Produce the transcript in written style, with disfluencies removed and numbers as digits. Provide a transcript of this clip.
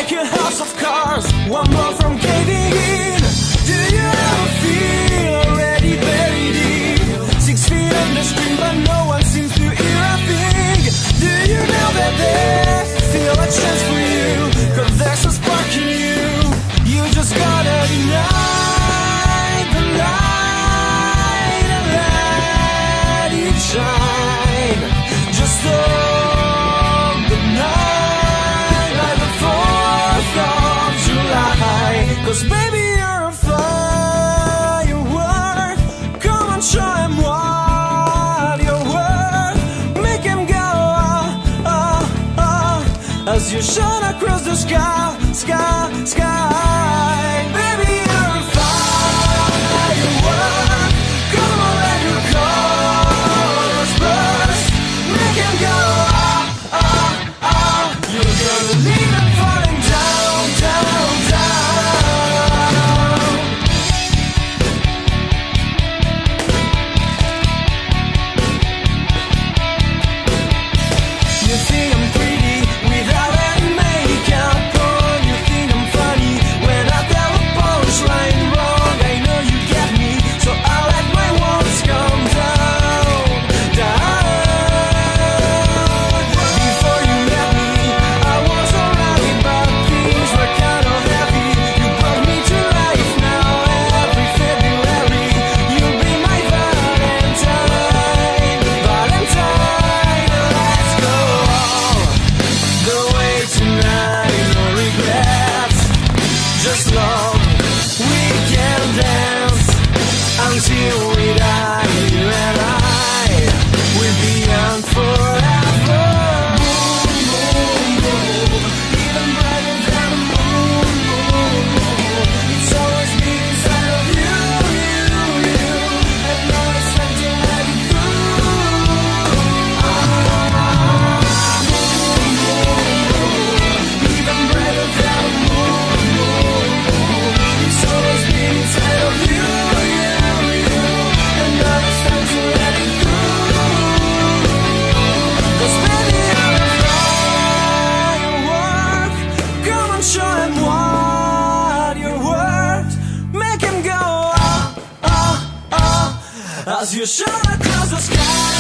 like a house of cards, one more from caving in. Do you ever feel already buried deep? 6 feet under stream, but no one seems to hear a thing. Do you know that there's still a chance for you? 'Cause there's a spark in you. You just gotta deny the light and let it shine. Just hold the night like the 4th of July. 'Cause baby, you're a firework. Come on, show 'em what you're worth. Make 'em go, as you shine across the sky, sky, sky. Baby, you're a firework. Come on, let your colors burst. Make 'em go, you're gonna leave them falling down, down, down. You think I'm pretty without any makeup on. You think I'm funny when I tell a punchline wrong. I know you get me, so I'll let my walls come down, down. Before you met me, I was alright, but things were kind of heavy. You brought me to life now. Every February, you'll be my Valentine, Valentine. Let's go all the way tonight, no regrets, just love. We can dance until we die, you and I. We'll be young forever. Moon, moon, moon, even brighter than the moon, moon, moon. It's always been inside of you, you, you, and now it's time to let it through. Moon, moon, moon, even brighter than the moon, moon, moon. It's always been inside of you, you, you, and now it's time to let it through. 'Cause baby, you're a firework. Come on, show 'em what you're worth. Make 'em go, as you shine across the sky.